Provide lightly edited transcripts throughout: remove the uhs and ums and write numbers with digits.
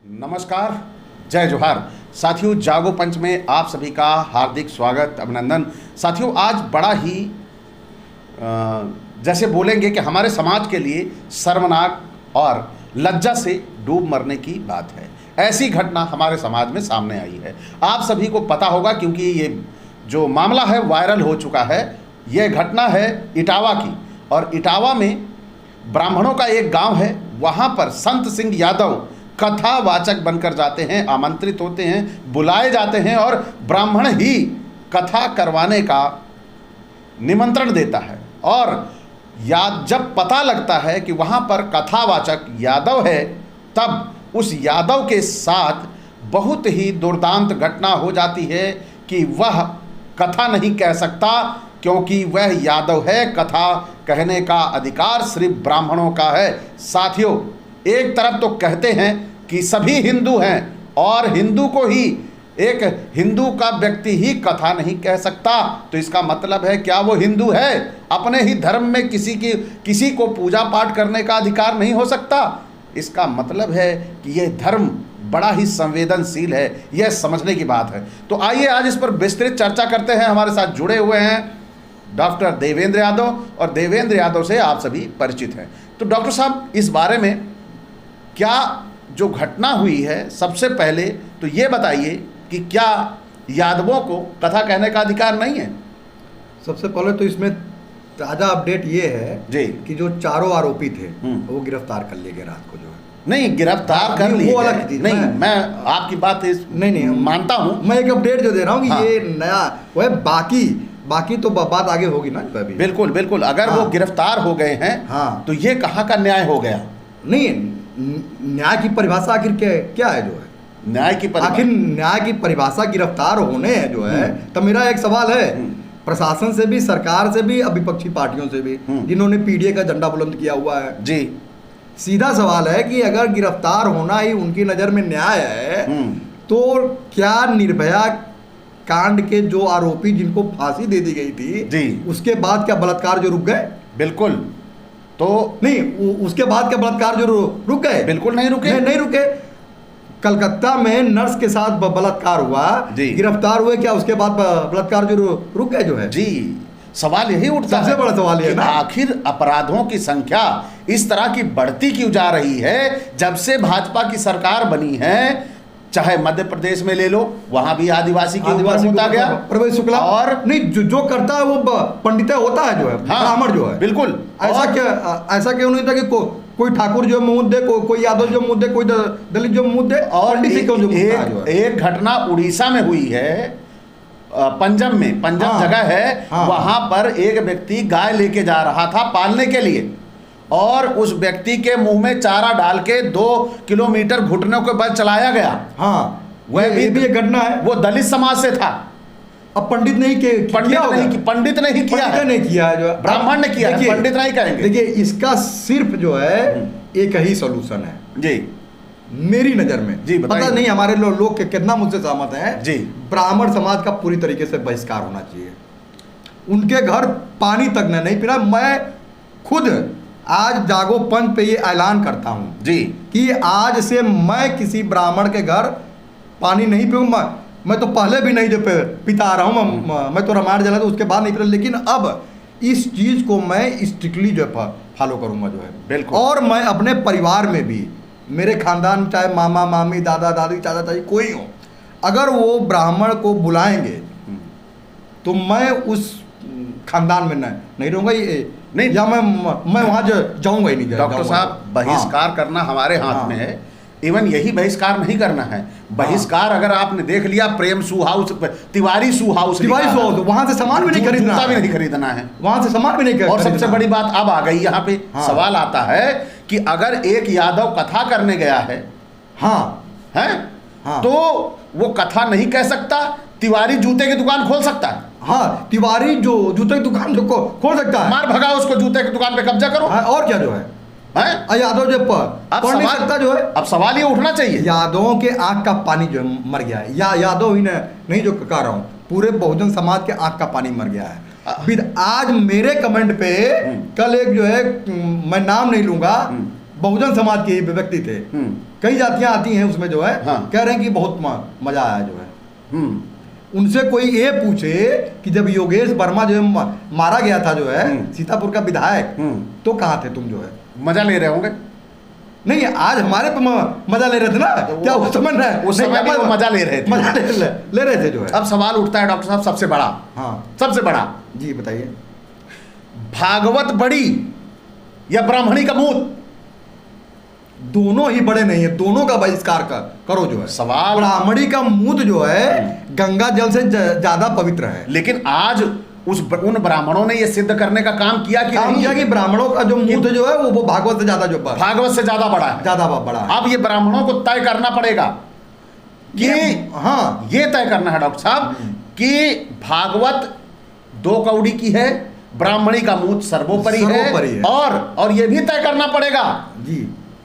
नमस्कार, जय जोहार। साथियों, जागो पंच में आप सभी का हार्दिक स्वागत, अभिनंदन। साथियों, आज बड़ा ही जैसे बोलेंगे कि हमारे समाज के लिए शर्मनाक और लज्जा से डूब मरने की बात है। ऐसी घटना हमारे समाज में सामने आई है। आप सभी को पता होगा क्योंकि ये जो मामला है वायरल हो चुका है। ये घटना है इटावा की, और इटावा में ब्राह्मणों का एक गांव है। वहां पर संत सिंह यादव कथावाचक बनकर जाते हैं, आमंत्रित होते हैं, बुलाए जाते हैं, और ब्राह्मण ही कथा करवाने का निमंत्रण देता है। और जब पता लगता है कि वहाँ पर कथावाचक यादव है, तब उस यादव के साथ बहुत ही दुर्दांत घटना हो जाती है कि वह कथा नहीं कह सकता, क्योंकि वह यादव है। कथा कहने का अधिकार सिर्फ ब्राह्मणों का है। साथियों, एक तरफ तो कहते हैं कि सभी हिंदू हैं, और हिंदू को ही, एक हिंदू का व्यक्ति ही कथा नहीं कह सकता, तो इसका मतलब है क्या वो हिंदू है? अपने ही धर्म में किसी को पूजा पाठ करने का अधिकार नहीं हो सकता? इसका मतलब है कि यह धर्म बड़ा ही संवेदनशील है। यह समझने की बात है। तो आइए आज इस पर विस्तृत चर्चा करते हैं। हमारे साथ जुड़े हुए हैं डॉक्टर देवेंद्र यादव, और देवेंद्र यादव से आप सभी परिचित हैं। तो डॉक्टर साहब, इस बारे में क्या जो घटना हुई है, सबसे पहले तो ये बताइए कि क्या यादवों को कथा कहने का अधिकार नहीं है? सबसे पहले तो इसमें ताज़ा अपडेट ये है जी कि जो चारों आरोपी थे वो गिरफ्तार कर लिए गए रात को। जो है नहीं, गिरफ्तार कर लिए वो अलग चीज। नहीं, मैं आपकी बात नहीं मानता हूँ। मैं एक अपडेट जो दे रहा हूँ कि हाँ। ये नया वो है। बाकी तो बात आगे होगी ना अभी। बिल्कुल बिल्कुल। अगर वो गिरफ्तार हो गए हैं, हाँ, तो ये कहाँ का न्याय हो गया? नहीं, न्याय की परिभाषा आखिर क्या है? जो है न्याय की आखिर न्याय की परिभाषा गिरफ्तार होने है जो है। तो मेरा एक सवाल है प्रशासन से भी, सरकार से भी, विपक्षी पार्टियों से भी, जिन्होंने पीडीए का झंडा बुलंद किया हुआ है जी। सीधा सवाल है कि अगर गिरफ्तार होना ही उनकी नज़र में न्याय है, तो क्या निर्भया कांड के जो आरोपी जिनको फांसी दे दी गई थी जी, उसके बाद क्या बलात्कार जो रुक गए? बिल्कुल। तो नहीं, उसके बाद क्या बलात्कार जो रुक गए? बिल्कुल नहीं रुके। नहीं रुके। कलकत्ता में नर्स के साथ बलात्कार हुआ, गिरफ्तार हुए, क्या उसके बाद बलात्कार जो रुक गए? जो है जी, सवाल यही उठता है। सबसे बड़ा सवाल ये है ना, आखिर अपराधों की संख्या इस तरह की बढ़ती क्यों जा रही है? जब से भाजपा की सरकार बनी है, चाहे मध्य प्रदेश में ले लो, वहां भी आदिवासी के ऊपर होता गया प्रवेश शुक्ला, और नहीं जो करता है वो पंडित होता है जो है, ब्राह्मण जो है। बिल्कुल। ऐसा क्यों नहीं था कि कोई ठाकुर जो मुंह दे, कोई यादव जो मुंह दे, कोई दलित जो मुंह दे, और एक घटना उड़ीसा में हुई है, पंजम में, पंजम जगह है, वहां पर एक व्यक्ति गाय लेके जा रहा था पालने के लिए, और उस व्यक्ति के मुंह में चारा डाल के 2 किलोमीटर घुटनों के बल चलाया गया। हाँ, वह भी एक घटना है। वो दलित समाज से था। अब पंडित नहीं पंडित नहीं किया है, जो ब्राह्मण ने किया है, पंडित नहीं करेंगे। देखिए, इसका सिर्फ जो है एक ही सॉल्यूशन है जी, मेरी नजर में जी। पता नहीं हमारे लोग कितना मुझसे सहमत हैं जी। ब्राह्मण समाज का पूरी तरीके से बहिष्कार होना चाहिए। उनके घर पानी तक नहीं पीना। मैं खुद आज जागो पंच पे ये ऐलान करता हूँ जी कि आज से मैं किसी ब्राह्मण के घर पानी नहीं पीऊंगा। मैं तो पहले भी नहीं जो पीता आ रहा हूँ, मैं तो रामायण जला तो उसके बाद नहीं पीता, लेकिन अब इस चीज़ को मैं स्ट्रिक्टली जो है फॉलो करूँगा जो है। बिल्कुल। और मैं अपने परिवार में भी, मेरे खानदान चाहे मामा मामी दादा दादी चाचा चाची कोई हो, अगर वो ब्राह्मण को बुलाएंगे तो मैं उस खानदान में नहीं रहूँगा, नहीं, या मैं वहाँ जाऊँगा ही नहीं। डॉक्टर साहब, बहिष्कार करना हमारे हाथ में है। इवन यही बहिष्कार नहीं करना है। बहिष्कार अगर आपने देख लिया, प्रेम सू हाउस, तिवारी सू हाउस, वहां से सामान भी नहीं खरीदना, भी नहीं खरीदना है, वहां से सामान भी नहीं खरीदना। और सबसे बड़ी बात अब आ गई यहाँ पे, सवाल आता है कि अगर एक यादव कथा करने गया है, तो वो कथा नहीं कह सकता, तिवारी जूते की दुकान खोल सकता है। हाँ, तिवारी जो जूते की दुकान जो खोल सकता है, मार भगा उसको, जूते की दुकान पे कब्जा करो। और क्या जो है यादव जो पढ़ नहीं सकता जो है। अब सवाल ये उठना चाहिए, यादवों के आंख का पानी जो मर गया है, या यादव ही नहीं जो कह रहा हूँ, पूरे बहुजन समाज के आंख का पानी मर गया है। फिर आज मेरे कमेंट पे कल एक जो है, मैं नाम नहीं लूंगा, बहुजन समाज के ही व्यक्ति थे, कई जातियां आती हैं उसमें जो है, हाँ। कह रहे हैं कि बहुत मजा आया जो है। उनसे कोई ये पूछे कि जब योगेश वर्मा जो है मारा गया था जो है सीतापुर का विधायक, तो कहाँ थे तुम जो है? मजा ले रहे होंगे। नहीं, आज हमारे पे मजा ले रहे थे ना, क्या वो समझ रहे हैं? उस समय भी वो मजा ले रहे थे। मजा ले रहे थे जो है। अब सवाल उठता है डॉक्टर साहब, सबसे बड़ा, हाँ सबसे बड़ा, जी बताइए। भागवत बड़ी या ब्राह्मणी का मूत? दोनों ही बड़े नहीं है, दोनों का बहिष्कार करो जो है। सवाल, ब्राह्मणी का मूत जो है गंगा जल से ज्यादा पवित्र है। लेकिन आज उन ब्राह्मणों ने यह सिद्ध करने का काम किया कि काम किया कि ब्राह्मणों का जो मूत जो है वो भागवत से ज्यादा जो भागवत से ज्यादा बड़ा है, ज्यादा बड़ा है। अब ये ब्राह्मणों को तय करना पड़ेगा कि हाँ, ये तय करना है डॉक्टर साहब कि भागवत 2 कौड़ी की है, ब्राह्मणी का मूत सर्वोपरि है। और ये भी तय करना पड़ेगा जी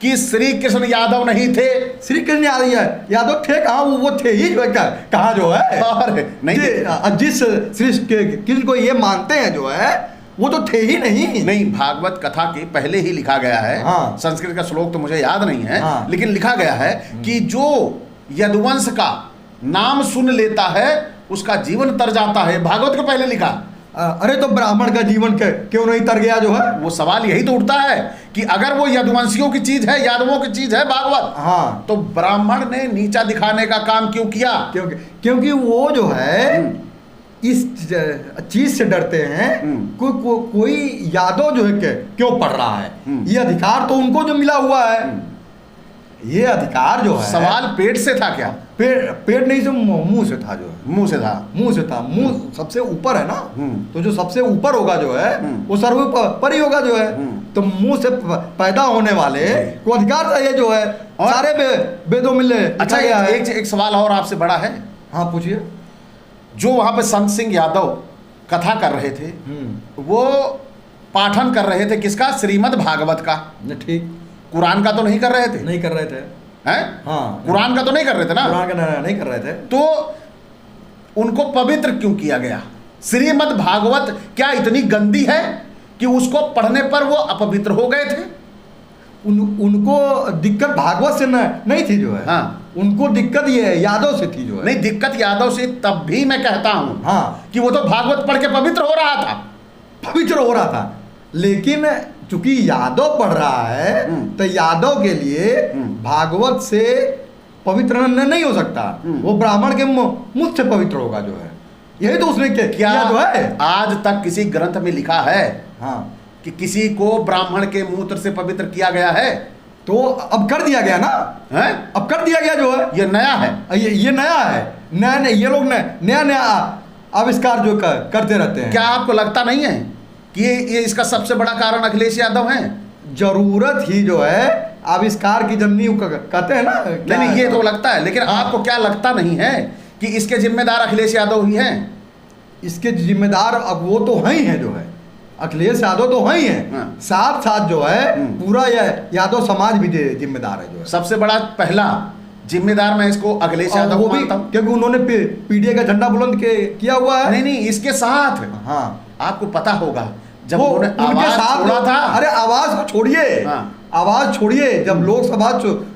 कि श्री कृष्ण यादव नहीं थे। श्री कृष्ण यादव थे कहाँ? वो थे ही कहाँ जो है? और नहीं, जिस श्री कृष्ण को ये मानते हैं जो है वो तो थे ही नहीं। भागवत कथा के पहले ही लिखा गया है। हाँ। संस्कृत का श्लोक तो मुझे याद नहीं है। हाँ। लेकिन लिखा गया है कि जो यदुवंश का नाम सुन लेता है उसका जीवन तर जाता है। भागवत के पहले लिखा। अरे तो ब्राह्मण का जीवन क्यों नहीं तर गया जो है? वो सवाल यही तो उठता है कि अगर वो यदुवंशियों की चीज है, यादवों की चीज है भागवत, हाँ, तो ब्राह्मण ने नीचा दिखाने का काम क्यों किया? क्योंकि वो जो है इस चीज से डरते हैं कोई यादव जो है क्यों पढ़ रहा है। ये अधिकार तो उनको जो मिला हुआ है, ये अधिकार जो है। सवाल पेट से था क्या? पेट नहीं, जो मुंह से था जो है। मुंह से था। मुंह सबसे ऊपर है ना, तो जो सबसे ऊपर होगा जो है वो सर्वोपरि होगा जो है। तो मुंह से पैदा होने वाले को अधिकार चाहिए जो है, सारे वेदों में अच्छा एक सवाल और आपसे बड़ा है। हाँ पूछिए। जो वहां पे संत सिंह यादव कथा कर रहे थे, वो पाठन कर रहे थे किसका? श्रीमद् भागवत का। ठीक। कुरान का तो नहीं कर रहे थे? नहीं कर रहे थे। हैं? हाँ, कुरान का तो नहीं कर रहे थे ना? कुरान का नहीं कर रहे थे। तो उनको पवित्र क्यों किया गया? श्रीमद् भागवत क्या इतनी गंदी है कि उसको पढ़ने पर वो अपवित्र हो गए थे? उनको दिक्कत भागवत से नहीं थी जो है। हाँ। उनको दिक्कत ये यादव से थी जो है। नहीं, दिक्कत यादव से तब भी मैं कहता हूं हाँ कि वो तो भागवत पढ़ के पवित्र हो रहा था। पवित्र हो रहा था, लेकिन चूंकि यादव पढ़ रहा है तो यादव के लिए भागवत से पवित्र नहीं हो सकता। वो ब्राह्मण के मुख से पवित्र होगा जो है। यही तो उसने क्या जो है। आज तक किसी ग्रंथ में लिखा है हाँ कि किसी को ब्राह्मण के मूत्र से पवित्र किया गया है? तो अब कर दिया गया ना है? अब कर दिया गया जो है। ये नया है। ये नया है। नया ये लोग नया आविष्कार जो करते रहते हैं। क्या आपको लगता नहीं है कि ये इसका सबसे बड़ा कारण अखिलेश यादव हैं? जरूरत ही जो है आविष्कार की जननी कहते हैं ना। नहीं, ये तो लगता है, लेकिन आपको क्या लगता नहीं है कि इसके जिम्मेदार अखिलेश यादव ही हैं? इसके जिम्मेदार अब वो तो हैं ही हैं जो है। अखिलेश यादव तो हैं ही हैं। साथ साथ जो है पूरा यादव समाज भी जिम्मेदार है जो है। सबसे बड़ा पहला जिम्मेदार मैं इसको अखिलेश यादव को मानता हूं, क्योंकि उन्होंने पीडीए का झंडा बुलंद किया हुआ है। नहीं, इसके साथ हाँ आपको पता होगा जब उनके साथ छोड़ा था। अरे आवाज को छोड़िए। हाँ। आवाज छोड़िए, जब लोकसभा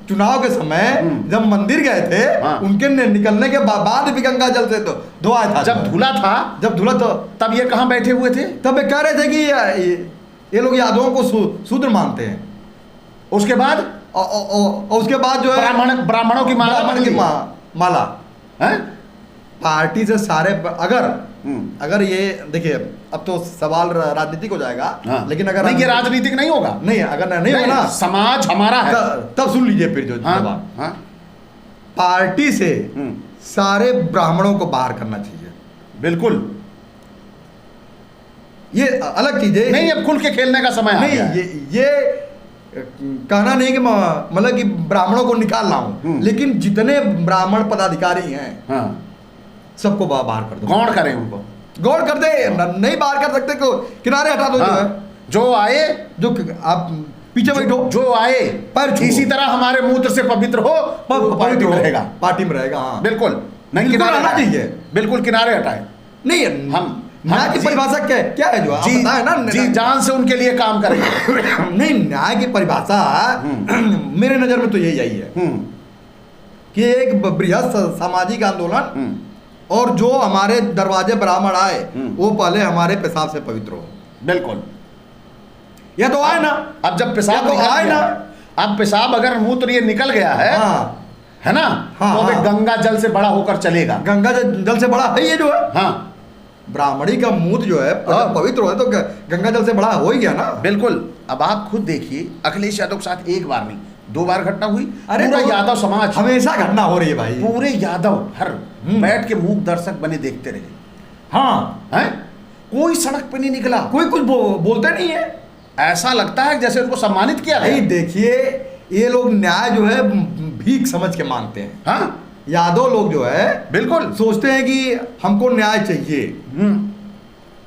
चुनाव के समय जब मंदिर गए थे, हाँ। उनके निकलने के बाद भी गंगा जल से धोया था। जब धुला था तब ये कहाँ बैठे हुए थे? तब कह रहे थे कि ये लोग यादवों को शूद्र मानते हैं। उसके बाद उसके बाद जो है ब्राह्मणों की माला है पार्टी से सारे। अगर ये देखिए, अब तो सवाल राजनीतिक हो जाएगा। हाँ। लेकिन अगर नहीं, ये राजनीतिक नहीं होगा। नहीं, अगर नहीं होगा ना, समाज हमारा है। तब सुन लीजिए फिर जो हाँ। हाँ। पार्टी से सारे ब्राह्मणों को बाहर करना चाहिए। बिल्कुल, ये अलग चीज है। नहीं, अब खुल के खेलने का समय नहीं, ये कहना नहीं कि मतलब कि ब्राह्मणों को निकाल रहा हूं, लेकिन जितने ब्राह्मण पदाधिकारी हैं हाँ। सबको बाहर कर दो। गौड़ करें उनको, गौड़ कर दे। नहीं बाहर कर सकते को किनारे हटा दो। हाँ। जो आए, जो आप पीछे बैठो, जो आए पर इसी तरह हमारे मूत्र से पवित्र हो, पार्टी में रहेगा। पार्टी में रहेगा। हाँ बिल्कुल नहीं, किनारे चाहिए। बिल्कुल किनारे हटाए। नहीं, हम न्याय की जी। परिभाषा क्या क्या है जो आप जी बताए ना? जी, जान से उनके लिए काम करेंगे। नहीं, न्याय की परिभाषा मेरे नजर में तो यही है कि एक बृहद सामाजिक आंदोलन और जो हमारे दरवाजे ब्राह्मण आए वो पहले हमारे पेशाब से पवित्र हो। बिल्कुल। ये तो आए ना। अब जब पेशाब ये तो निकल आए गया, ना। अब पेशाब अगर मूत्र ये निकल गया है, हाँ, है ना, हाँ, तो अभी हाँ। गंगा जल से बड़ा होकर चलेगा। गंगा जल से बड़ा है ये जो है। हाँ ब्राह्मणी का मूत्र जो है हाँ। पवित्र हो है तो गंगा जल से बड़ा हो ही गया ना। बिल्कुल। अब आप खुद देखिए, अखिलेश यादव के साथ एक बार नहीं 2 बार घटना हुई। अरे पूरा तो यादव समाज, हमेशा घटना हो रही है भाई। पूरे यादव हर बैठ के मूक दर्शक बने देखते रहे। हाँ, हैं, कोई सड़क पे नहीं निकला, कोई कुछ बोलते नहीं है। ऐसा लगता है जैसे उनको सम्मानित किया भाई गया। देखिए, ये लोग न्याय जो है भीख समझ के मांगते हैं। हाँ यादव लोग जो है बिल्कुल। सोचते हैं कि हमको न्याय चाहिए।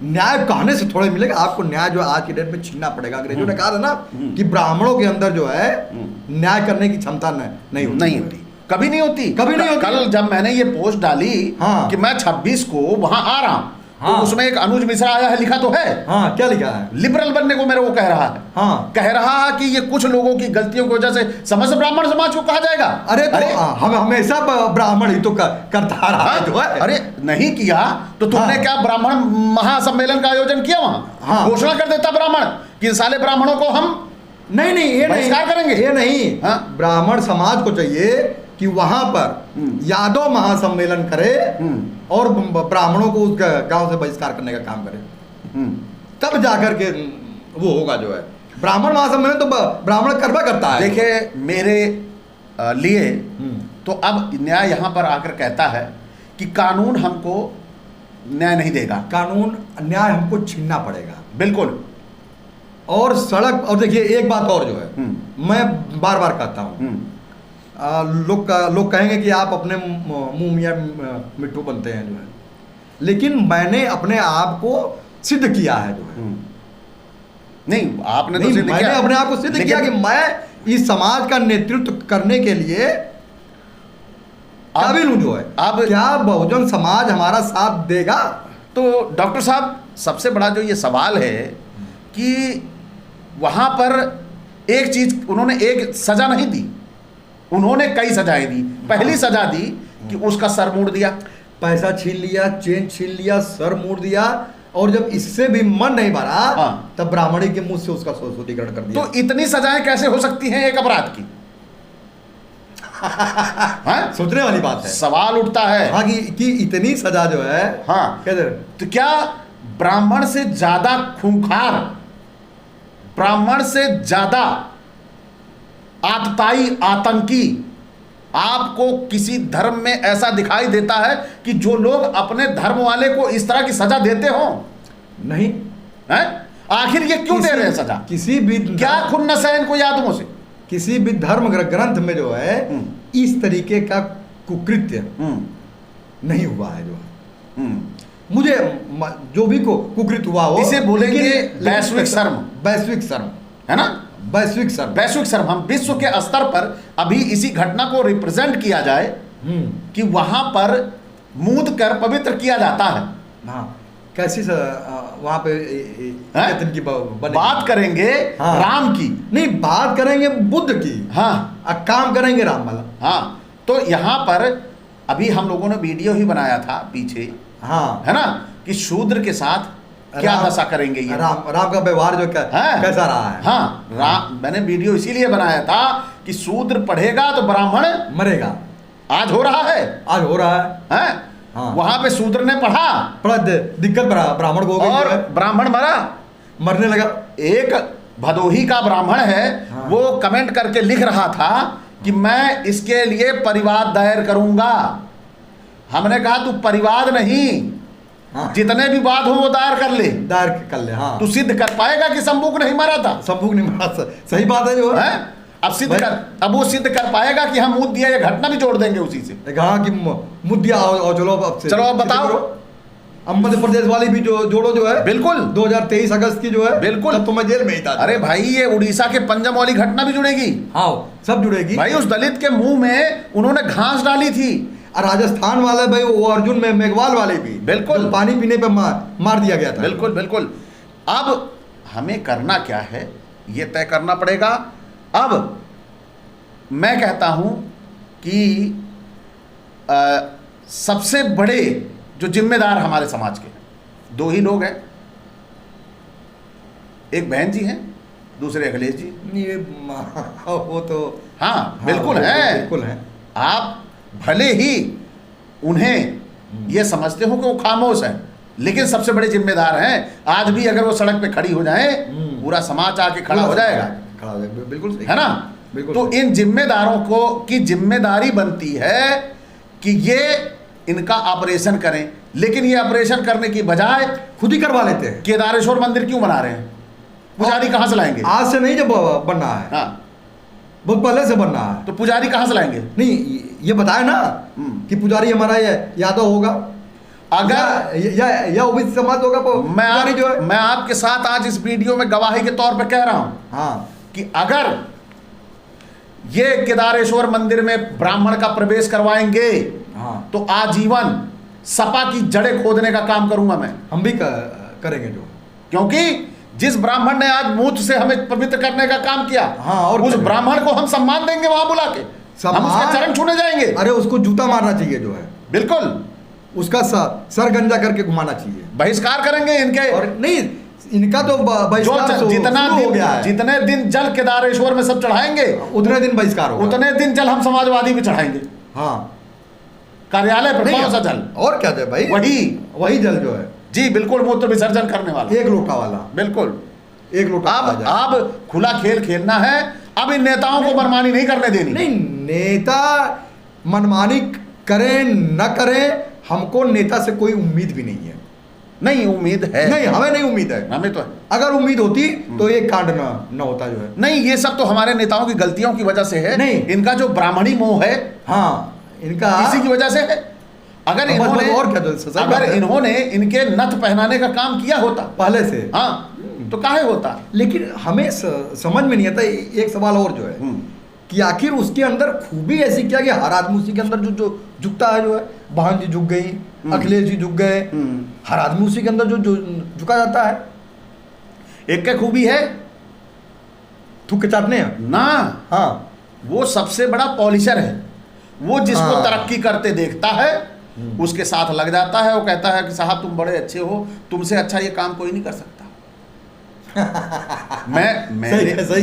न्याय कहने से थोड़े मिलेगा आपको, न्याय जो आज की डेट में छीनना पड़ेगा। अंग्रेजों ने कहा था ना कि ब्राह्मणों के अंदर जो है न्याय करने की क्षमता नहीं होती। कभी नहीं होती, कभी नहीं होती। कल जब मैंने ये पोस्ट डाली हाँ। कि मैं 26 को वहां आ रहा हूं, हाँ। तो उसमें एक अनुज मिश्रा आया है, लिखा तो है। हाँ, क्या लिखा है? लिबरल बनने को मेरे को कह रहा है। हाँ, कह रहा है कि ये कुछ लोगों की गलतियों की वजह से समस्त ब्राह्मण समाज को कहा जाएगा। अरे तो हम हमेशा ब्राह्मण ही तो करता रहा है जो है। अरे नहीं किया तो तुमने हाँ। क्या ब्राह्मण महासम्मेलन का आयोजन किया वहां? हाँ। घोषणा कर देता ब्राह्मण कि इन साले ब्राह्मणों को हम नहीं, ये नहीं बहिष्कार करेंगे। ये नहीं। हाँ। ब्राह्मण समाज को चाहिए कि वहां पर यादव महासम्मेलन करे और ब्राह्मणों को उस गांव से बहिष्कार करने का काम करे, तब जाकर के वो होगा जो है। ब्राह्मण महासम्मेलन तो ब्राह्मण करवा करता है। देखिए मेरे लिए तो अब न्याय यहाँ पर आकर कहता है कि कानून हमको न्याय नहीं देगा, कानून न्याय हमको छीनना पड़ेगा। बिल्कुल। और सड़क, और देखिए एक बात और जो है मैं बार बार कहता हूँ, लोग कहेंगे कि आप अपने मुंह मियाँ मिट्टू बनते हैं जो है, लेकिन मैंने अपने आप को सिद्ध किया है जो है। नहीं, आपने तो नहीं, सिद्ध मैंने किया, अपने आप को सिद्ध किया कि मैं इस समाज का नेतृत्व करने के लिए काबिल हूं जो है। अब क्या बहुजन समाज हमारा साथ देगा? तो डॉक्टर साहब, सबसे बड़ा जो ये सवाल है कि वहां पर एक चीज उन्होंने एक सजा नहीं दी, उन्होंने कई सजाएं दी। पहली सजा दी कि उसका सर मोड़ दिया, पैसा छीन लिया, चेन छीन लिया, सर मोड़ दिया, और जब इससे भी मन नहीं भरा हाँ। तब ब्राह्मणी के मुंह से उसका शुद्धिकरण कर दिया। तो इतनी सजाएं कैसे हो सकती हैं एक अपराध की? हाँ? सोचने वाली बात है। सवाल उठता है। हाँ कि इतनी सजा जो है। हाँ, कहते तो क्या ब्राह्मण से ज्यादा खूंखार, ब्राह्मण से ज्यादा आतताई, आतंकी आपको किसी धर्म में ऐसा दिखाई देता है कि जो लोग अपने धर्म वाले को इस तरह की सजा देते हो? नहीं हैं? आखिर ये क्यों दे रहे हैं सजा? किसी भी क्या खुन्नस है इनको यादों से? किसी भी धर्म ग्रंथ में जो है इस तरीके का कुकृत्य नहीं हुआ है जो है। मुझे जो भी कुकृत्य हुआ हो, इसे बोलेंगे वैश्विक शर्म। वैश्विक शर्म है ना? वैश्विक शर्म। वैश्विक शर्म। हम विश्व के स्तर पर अभी इसी घटना को रिप्रेजेंट किया जाए कि वहां पर मूद कर पवित्र किया जाता है। हाँ, कैसी वहां पे दिन की बात करेंगे हाँ। राम की, नहीं बात करेंगे बुद्ध की। हाँ, काम करेंगे राम वाला। हाँ, तो यहाँ पर अभी हम लोगों ने वीडियो ही बनाया था पीछे, हाँ, है ना, कि शूद्र के साथ क्या दशा करेंगे ये। राम का व्यवहार जो कैसा रहा है। हाँ, मैंने वीडियो इसीलिए बनाया था कि शूद्र पढ़ेगा तो ब्राह्मण मरेगा। आज हो रहा है, आज हो रहा है। हाँ। वहां पे शूद्र ने पढ़ा, बड़ा दिक्कत ब्राह्मण को हो गई और ब्राह्मण मरा, मरने लगा। एक भदोही का ब्राह्मण है, हाँ। वो कमेंट करके लिख रहा था कि मैं इसके लिए परिवाद दायर करूंगा। हमने कहा तू परिवाद नहीं, हाँ। जितने भी वाद हो वो दायर कर ले। दायर कर ले। हाँ, तू सिद्ध कर पाएगा कि शंभुक नहीं मरा था? शंभुक नहीं मरा, सही बात है जो है। अब सिद्ध कर, अब वो सिद्ध कर पाएगा कि हम मुद्दा ये घटना भी जोड़ देंगे उसी से। कहा कि मुद्दा और चलो अब बताओ। अब मध्य प्रदेश वाली भी जोड़ो जो है। बिल्कुल, 2023 अगस्त की जो है। बिल्कुल, तब तो मैं जेल में ही था। अरे भाई, ये उड़ीसा के पंजम वाली घटना भी जुड़ेगी। हाँ, सब जुड़ेगी भाई। उस दलित के मुंह में उन्होंने घास डाली थी, और राजस्थान वाले भाई वो अर्जुन में मेघवाल वाले भी बिल्कुल। जो पानी पीने पे मार दिया गया था। बिल्कुल बिल्कुल। अब हमें करना क्या है ये तय करना पड़ेगा। अब मैं कहता हूं कि सबसे बड़े जो जिम्मेदार हमारे समाज के हैं, दो ही लोग हैं, एक बहन जी हैं, दूसरे अखिलेश जी। ये वो तो हाँ बिल्कुल है, बिल्कुल है। आप भले ही उन्हें ये समझते हो कि वो खामोश है, लेकिन सबसे बड़े जिम्मेदार हैं। आज भी अगर वो सड़क पे खड़ी हो जाए पूरा समाज आके खड़ा हो जाएगा, खड़ा हो जाएगा, बिल्कुल सही है ना। बिल्कुल तो इन जिम्मेदारों को की जिम्मेदारी बनती है कि ये इनका ऑपरेशन करें, लेकिन ये ऑपरेशन करने की बजाय खुद ही करवा लेते हैं। केदारेश्वर मंदिर क्यों बना रहे हैं? पुजारी कहाँ से लाएंगे? आज से नहीं, जब बनना है, हाँ, बहुत पहले से बनना है। तो पुजारी कहाँ से लाएंगे? नहीं, ये बताया ना कि पुजारी हमारा ये यादव होगा, अगर या ओबीसी समाज होगा, पुजारी जो है। मैं आपके साथ आज इस वीडियो में गवाही के तौर पर कह रहा हूं हाँ कि अगर ये केदारेश्वर मंदिर में ब्राह्मण का प्रवेश करवाएंगे हाँ, तो आजीवन सपा की जड़ें खोदने का काम करूंगा मैं। हम भी करेंगे जो, क्योंकि जिस ब्राह्मण ने आज मूठ से हमें पवित्र करने का काम किया, हाँ, और उस ब्राह्मण को हम सम्मान देंगे वहां बुला के, हम उसके चरण छूने जाएंगे। अरे उसको जूता मारना चाहिए जो है, बिल्कुल, उसका सर गंजा करके घुमाना चाहिए, बहिष्कार करेंगे इनके। और नहीं, इनका तो बहिष्कार जितना हो दिन, गया है। जितने दिन जल केदारेश्वर में सब चढ़ाएंगे उतने दिन बहिष्कार होगा, उतने दिन जल हम समाजवादी भी चढ़ाएंगे। हाँ, कार्यालय पर कौन सा जल? और क्या दे भाई, वही जल जो है। जी बिल्कुल, मूत्र विसर्जन करने वाला, 1 लोटा वाला, बिल्कुल 1 लोटा। अब खुला खेल खेलना है। अब इन नेताओं को मनमानी नहीं करने देनी। नहीं, नेता मनमानी करें न करें, हमको नेता से कोई उम्मीद भी नहीं है। नहीं, उम्मीद है। नहीं, हमें नहीं उम्मीद है। हमें तो है। अगर उम्मीद होती तो ये कांड न होता जो है। नहीं, ये सब तो हमारे नेताओं की गलतियों की वजह से है। नहीं, इनका जो ब्राह्मणी मोह है, हाँ, इनका इसी की वजह से है। अगर इन्होंने और क्या, अगर इन्होंने इनके नथ पहनाने का काम किया होता पहले से, हाँ, तो काहे होता। लेकिन हमें समझ में नहीं आता। एक सवाल और जो है कि आखिर उसके अंदर खूबी ऐसी क्या कि हर आदमी उसी के अंदर जो झुकता है जो है। बहन जी झुक गई, अखिलेश जी झुक गए, हर आदमी उसी के अंदर जो झुका जाता है। एक क्या खूबी है? थूक के चाटने ना, हाँ, वो सबसे बड़ा पॉलिशर है। वो जिसको हाँ, तरक्की करते देखता है उसके साथ लग जाता है। वो कहता है कि साहब तुम बड़े अच्छे हो, तुमसे अच्छा ये काम कोई नहीं कर सकता। सही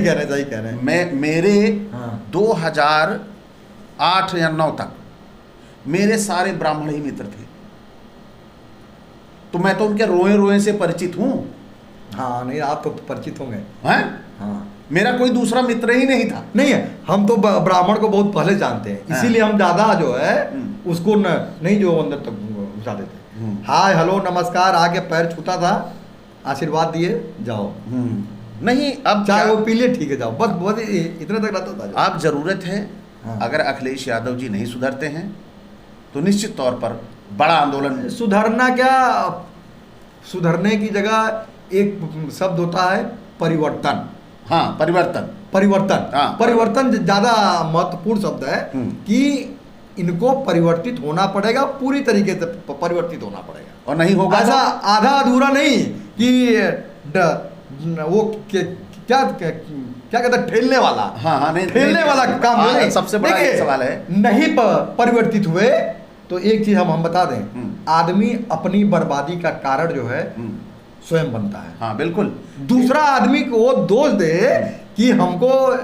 कह रहे हैं। मेरे हाँ। 2008 या 9 तक मेरे सारे ब्राह्मण ही मित्र थे, तो मैं तो उनके रोए रोए से परिचित हूँ। हाँ, नहीं, आप तो परिचित होंगे। हैं? हाँ, मेरा कोई दूसरा मित्र ही नहीं था। नहीं है, हम तो ब्राह्मण को बहुत पहले जानते हैं, इसीलिए हम ज़्यादा जो है उसको नहीं जो अंदर तक घुसा देते। हाय हेलो नमस्कार, आके पैर छूता था, आशीर्वाद दिए जाओ। नहीं, अब चाहे वो पी लिए, ठीक है, जाओ, बस इतने तक रहता था। अब जरूरत है, अगर अखिलेश यादव जी नहीं सुधरते हैं तो निश्चित तौर पर बड़ा आंदोलन। सुधरना क्या, सुधरने की जगह एक शब्द होता है परिवर्तन। हाँ, परिवर्तन। हाँ। परिवर्तन ज़्यादा महत्वपूर्ण शब्द है कि इनको परिवर्तित होना पड़ेगा, पूरी तरीके से परिवर्तित होना पड़ेगा, और नहीं होगा ऐसा आधा अधूरा नहीं कि वो क्या कहता है, ठेलने वाला। हाँ, नहीं, ठेलने वाला काम नहीं। सबसे बड़ा ये सवाल है, नहीं परिवर्तित हुए तो एक चीज हम बता दें, आदमी अपनी बर्बादी का कारण जो है स्वयं बनता है। हाँ, बिल्कुल। दूसरा आदमी को वो दोष दे कि हमको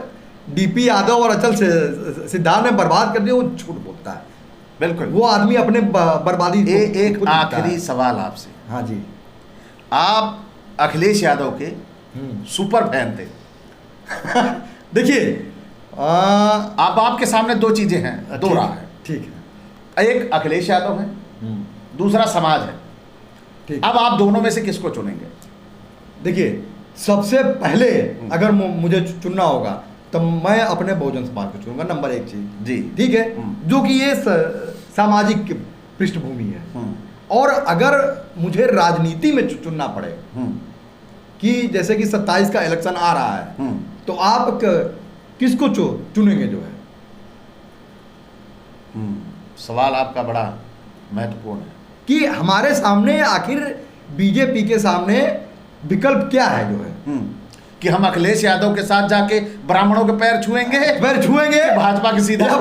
डीपी यादव और अचल से सिद्धार्थ ने बर्बाद कर दिया, वो झूठ बोलता है। बिल्कुल, वो आदमी अपने बर्बादी एक आखिरी सवाल आपसे। हाँ जी, आप अखिलेश यादव के सुपर फैन थे। देखिए, अब आपके सामने दो चीजें हैं, दो राह है। ठीक है, एक अखिलेश यादव है, दूसरा समाज है। ठीक। अब आप दोनों में से किसको चुनेंगे? देखिए, सबसे पहले अगर मुझे चुनना होगा तो मैं अपने बहुजन समाज को चुनूंगा, नंबर 1 चीज जी, ठीक है, जो कि ये सामाजिक पृष्ठभूमि है। और अगर मुझे राजनीति में चुनना पड़े कि जैसे कि 27 का इलेक्शन आ रहा है, तो आप किसको चुनेंगे जो है? सवाल आपका बड़ा महत्वपूर्ण है कि हमारे सामने आखिर बीजेपी के सामने विकल्प क्या है जो है। कि हम अखिलेश यादव के साथ जाके ब्राह्मणों के पैर छुएंगे, पैर छुएंगे, भाजपा के सीधा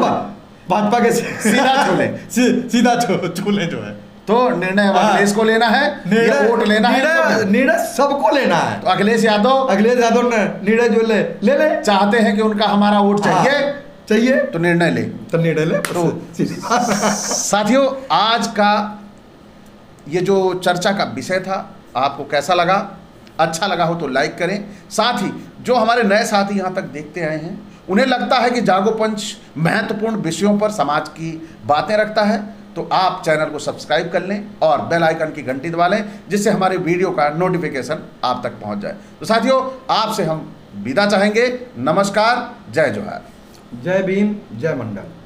भाजपा के सीधा छू ले, सीधा छू ले जो है। तो निर्णय अखिलेश को लेना है, वोट लेना है, निर्णय सबको लेना है। तो अखिलेश यादव ने निर्णय जो ले चाहते हैं कि उनका हमारा वोट चाहिए तो निर्णय ले, तो साथियों आज का ये जो चर्चा का विषय था आपको कैसा लगा? अच्छा लगा हो तो लाइक करें। साथ ही जो हमारे नए साथी यहाँ तक देखते आए हैं उन्हें लगता है कि जागो पंच महत्वपूर्ण विषयों पर समाज की बातें रखता है तो आप चैनल को सब्सक्राइब कर लें और बेल आइकन की घंटी दबा लें जिससे हमारे वीडियो का नोटिफिकेशन आप तक पहुंच जाए। तो साथियों आपसे हम विदा चाहेंगे। नमस्कार, जय जोहार, जय भीम, जय मंडल।